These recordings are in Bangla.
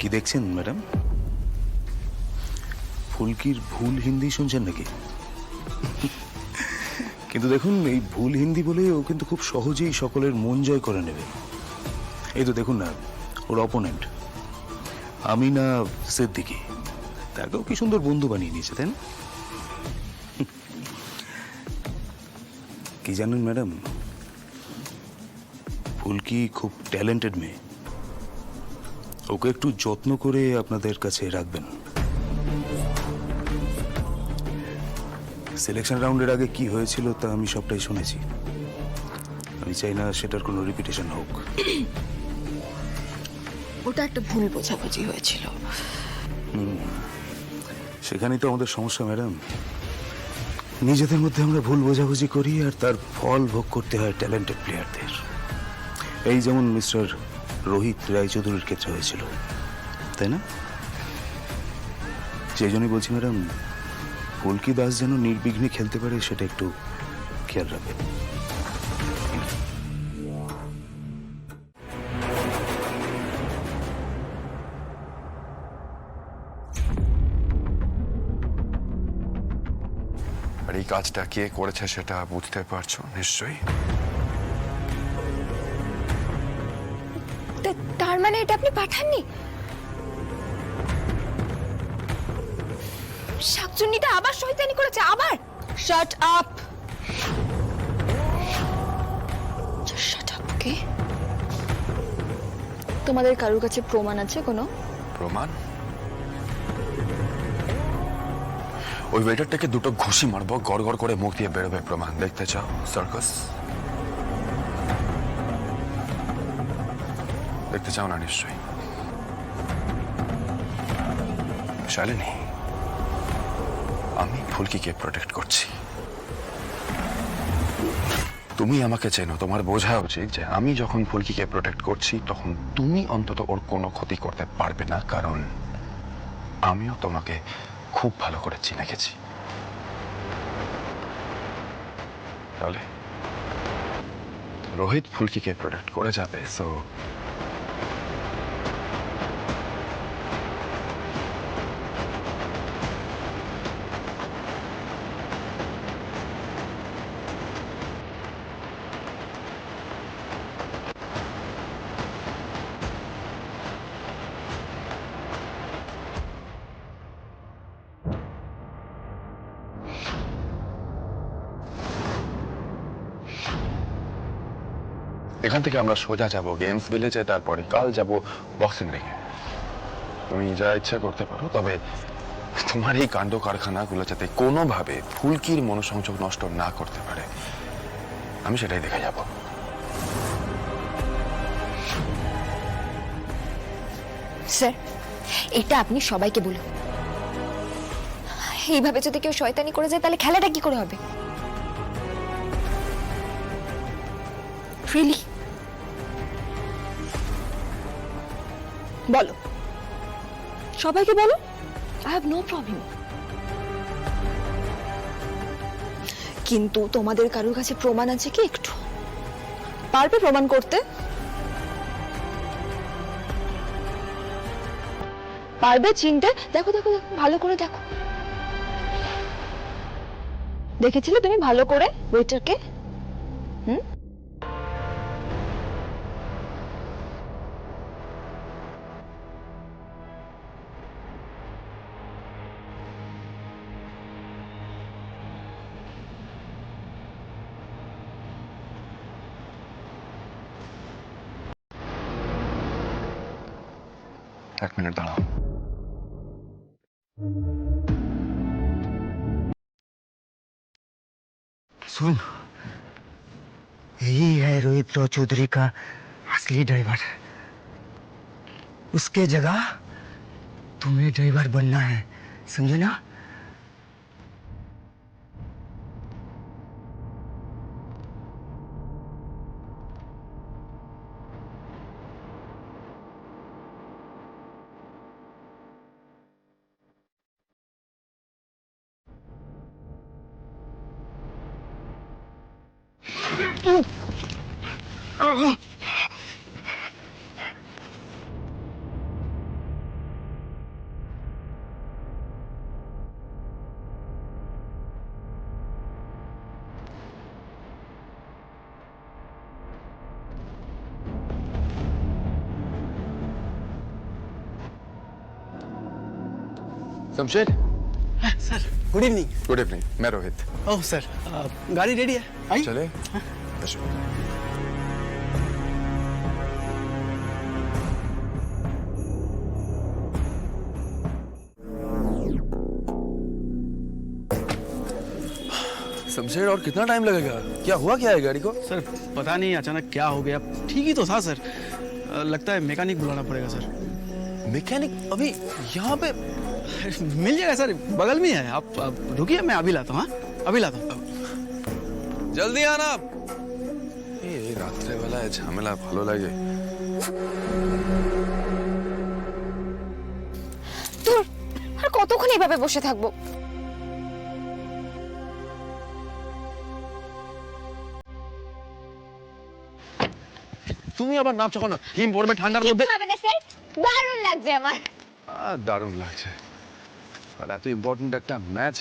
কি দেখছেন ম্যাডাম? ফুলকির ভুল হিন্দি শুনছেন নাকি? কিন্তু দেখুন, এই ভুল হিন্দি বলে ও কিন্তু খুব সহজেই সকলের মন জয় করে নেবে। এই তো দেখুন না, ওর অপোনেন্ট আমিনা সিদ্দিকী, তাকেও কি সুন্দর বন্ধু বানিয়ে নিয়েছে, তাই না? কি জানেন ম্যাডাম, ফুলকি খুব ট্যালেন্টেড মেয়ে। ওকে একটু যত্ন করে আপনাদের কাছে রাখবেন। সিলেকশন রাউন্ডের আগে কি হয়েছিল তা আমি সবটাই শুনেছি। আমি চাই না সেটার কোনো রিপিটেশন হোক। ওটা একটা ভুল বোঝাবুঝি হয়েছিল। সেখানেই তো আমাদের সমস্যা ম্যাডাম। নিজেদের মধ্যে আমরা ভুল বোঝাবুঝি করি আর তার ফল ভোগ করতে হয় ট্যালেন্টেড প্লেয়ারদের। এই যেমন মিস্টার রোহিত রায়চৌধুরীর ক্ষেত্রে হয়েছিল, তাই না? সেই জন্যই বলছি ম্যাডাম, ফুলকি দাস যেন নির্বিঘ্নে খেলতে পারে সেটা একটু খেয়াল রাখবেন। আর এই কাজটা কে করেছে সেটা বুঝতে পারছো নিশ্চয়ই। তার মানে এটা আপনি পাঠাননি? শাকচুন্নিটা আবার শয়তানি করেছে, আবার। Shut up. Shut up. ওকে, তোমাদের কারোর কাছে প্রমাণ আছে কোনো? প্রমাণ? ওই ওয়েটারটাকে দুটো ঘুষি মারবো, গড় গড় করে মুখ দিয়ে বেরোবে প্রমাণ। দেখতে চাও সার্কাস? দেখতে চাও না নিশ্চয়ই। শালিনী, আমি ফুলকিকে প্রোটেক্ট করছি। তুমি আমাকে চেনো, তোমার বোঝা উচিত যে আমি যখন ফুলকিকে প্রোটেক্ট করছি তখন তুমি অন্তত ওর কোনো ক্ষতি করতে পারবে না, কারণ আমিও তোমাকে খুব ভালো করে চিনে গেছি। তাহলে রোহিত ফুলকিকে প্রোটেক্ট করে যাবে, সো এখান থেকে আমরা সোজা যাব গেমস ভিলেজে, তারপরে কাল যাব বক্সিং রিংয়ে। তুমি যা ইচ্ছা করতে পারো, তবে তোমার এই কাণ্ড কারখানাগুলো যাতে কোনোভাবে ফুলকির মনোসংযোগ নষ্ট না করতে পারে, আমি সেটাই দেখে যাব। স্যার, এটা আপনি সবাইকে বলুন। এইভাবে যদি কেউ শয়তানি করে যায় তাহলে খেলাটা কি করে হবে? রিয়েলি বলো, সবাইকে বলো। I have no problem. কিন্তু তোমাদের কারোর কাছে প্রমাণ আছে কি? একটু পারবে প্রমাণ করতে? পারবে চিনতে? দেখো দেখো দেখো, ভালো করে দেখো। দেখেছিলে তুমি ভালো করে ওয়েটারকে? হুম, এক মিনিট দাঁড়াও। सुन, यही है रोहित राव चौधरी का असली ड्राइवर। उसके जगह तुम्हें ड्राइवर बनना है, समझे ना? Shamsher sir good evening. Good evening, मैं रोहित। ओह सर गाड़ी रेडी है, आई। चले अच्छा। शमशेर और कितना टाइम लगेगा? क्या हुआ क्या है गाड़ी को? सर पता नहीं अचानक क्या हो गया, ठीक ही तो था सर। लगता है मैकेनिक बुलाना पड़ेगा सर। मैकेनिक अभी यहाँ पे? मिल जाएगा सर, बगल में है। आप रुकिए, मैं अभी लाता हूँ। हाँ अभी लाता हूँ। जल्दी आना। এই রাত্রেবেলায় ঝামেলা ভালো লাগে। তোর আর কতক্ষণ এইভাবে বসে থাকবো? তুমি আবার নামছো কেন? হিম পড়বে ঠান্ডার মধ্যে। হবে না স্যার, দারুণ লাগছে আমার। দারুণ লাগছে, আর এত ইম্পর্টেন্ট একটা ম্যাচ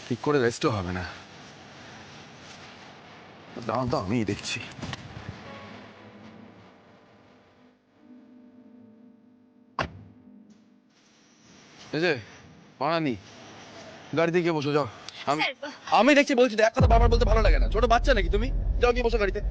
ঠিক করে রেস্টও হবে না। দাঁড়াও তো, আমি দেখছি। এই যে পারানি, গাড়িতে গিয়ে বসো, যাও। আমি দেখছি বলছি তো, এক কথা বারবার বলতে ভালো লাগে না। ছোট বাচ্চা নাকি তুমি? যাও গিয়ে বসো গাড়িতে।